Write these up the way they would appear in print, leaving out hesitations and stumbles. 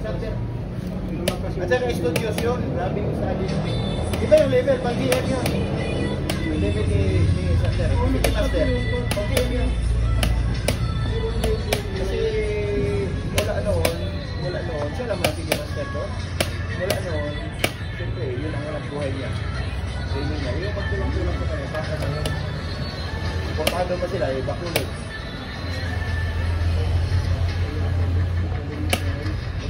Sander. At saka studios yun, grabe yung study yun. Iba yung level, pag DM yun. Yung level ni Sander. Sige Master, pag DM yun. Kasi wala noon, siya lang mga sige Master to. Wala noon, siyempre, yun ang anak buhay niya. Training niya, yung pagtulang-tulang ko kanya, baka na yun. Portado pa sila, bakulog.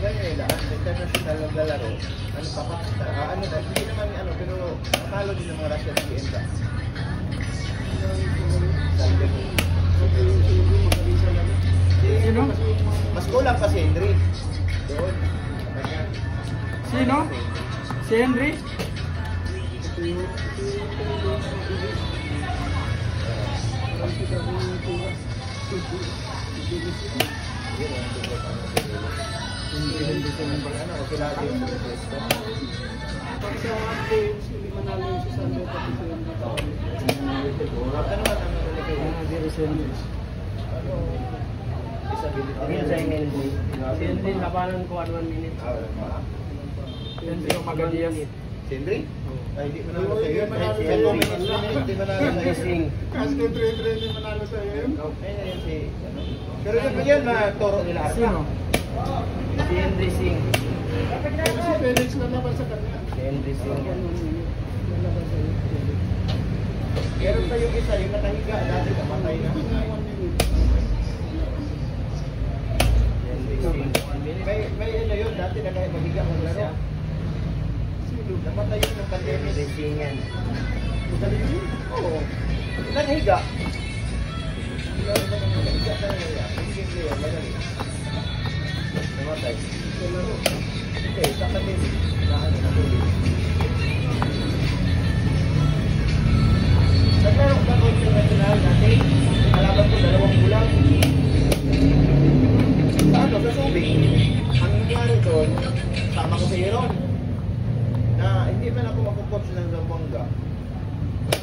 Ganyan nila, international ng lalaro, ano pa pa, ano na, hindi naman ano, pero natalo din ng mga Russian GM ka. Sino? Mas kulang pa si Henry. Doon. Sino? Si Henry? Hindi sa number ano, sila din sa request. Pag sa games, hindi manalo yung si Sander pati sa yung Ano ba naman Ayun sa MLB. Hindi, labanan ko 1 minute. Henry yung Magalías. Si Henry? Ay, hindi manalo sa iyo. 10 minutes lang, hindi manalo sa iyo. Kasi 3-3 hindi manalo sa iyo. Ayun si, ano. Pero yun na toro nila Arca. Sino? Si Henry Singh. Pero si Felix na naman sa kanya. Si Henry Singh. Nalaban sa iyo. Meron pa yung isa, yung nakahiga, dati namatay na. May ano yun, dati nakahiga ng laro. Namatay yun ng pandemic. Henry Singh yan. Oo. Nakahiga. Nakahiga na hindi player, magaling. Namatay. Okay, sa pandemic. Naglaro ka ko international dati. Kalaban ko 2 bulan. Sa Subic. Ang nangyari doon, sama ko sa Iron. Na hindi man ako makukops ng Zamboanga.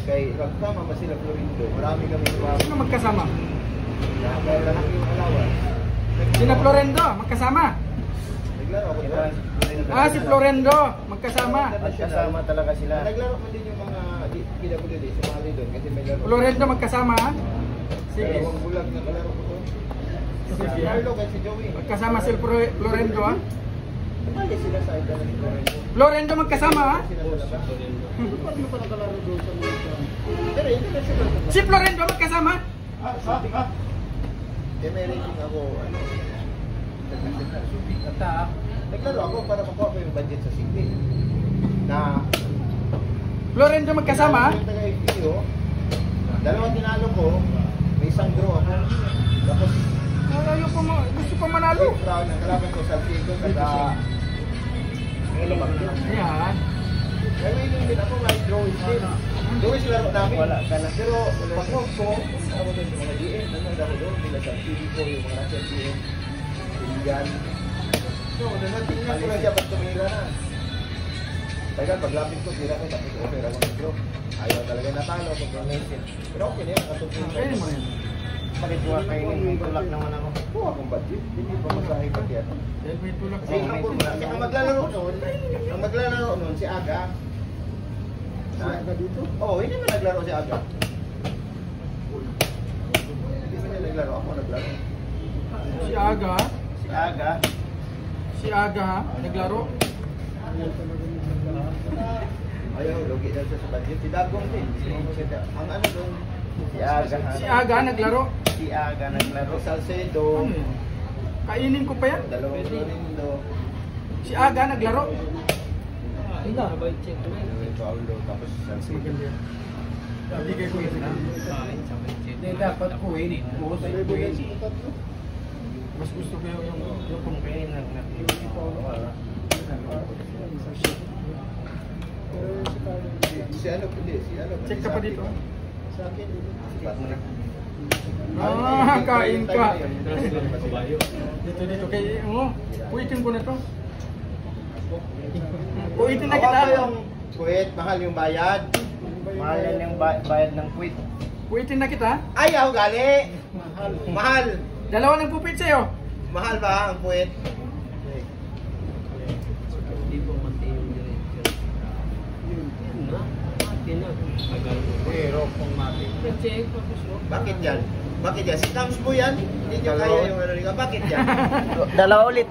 Kay Ragtama, Masila Florindo. Marami kami Sino magkasama? Kaya lahat yung alawan. Sina Florendo, magkasama. Naglaro ako doon. Ah, si Florendo, magkasama. Magkasama talaga sila. Naglaro pa din yung mga PWD, sumali doon. Kasi may laro. Florendo magkasama, ha? Sige. 2 bulan na kalaro ko doon. Si Marlo at si Joey. Magkasama si Florendo, ha? Bali sila sa ito ng Florendo. Florendo magkasama, ha? Sila sa labas. Paano pa nakalaro doon sa mga Pero hindi na sila. Si Florendo magkasama? Eh, may rating ako, ano, naglaro ako para makuha ko yung budget sa City. Na, Florendo magkasama, ha? yung taga-FPO, 2 tinalo ko, may isang draw ako. Tapos, Ayaw ko gusto ko manalo. round ang kalaban ko sa Figo, kada, Ayan. may winning din ako, may draw is din. Draw is laro namin. Wala ka na. Pero, pag ko, ako doon yung mga GM, nanood ako doon, bila sa TV ko, yung mga Russian GM, Indian. So, tingnan ko lang siya pag tumira na. Tagal, paglapit ko, tira ko, tapos okay ako ng draw. Ayaw talaga natalo, pag-donation. Pero okay na yan, nakatupin Pwede mo rin. Bakit huwag kayo may tulak naman ako? Kuha akong budget, hindi pa masahe pag yan. Dahil may tulak Kasi ang maglalaro noon, si Aga. Aga dito? Oo, hindi man naglaro si Aga. Hindi man niya naglaro, ako naglaro. Si Aga, ha? Si Aga. Si Aga, ha? Naglaro. Ayaw talaga nila. Ayaw, lugi daw siya sa budget. Si Dagong din. Ang ano doon, Si Aga. Si Aga naglaro. Si Aga naglaro. Salcedo, Ano yan? Kainin ko pa yan. dalawang Florindo, Si Aga naglaro. Paulo, tapos Salcedo. Bigay ko yun. Hindi, dapat kuhin. Mas gusto ko yung Kumpin na. Si ano, hindi, si ano. Check ka pa dito. Sa akin, Ah, kain ka. Dito kay puwitin ko na to. Puwitin na kita. Ako yung kuwit, mahal yung bayad. Mahal yan yung bayad ng quit. Puwitin na kita. Ayaw, gali. Mahal. Dalawa ng pupit sa'yo. Mahal ba ang puwit? Pero kung matik. Check, papasok. Bakit yan? Bakit yan? Si Tams mo yan? Hindi nyo kaya yung ano nila. Bakit yan? Dalawa ulit.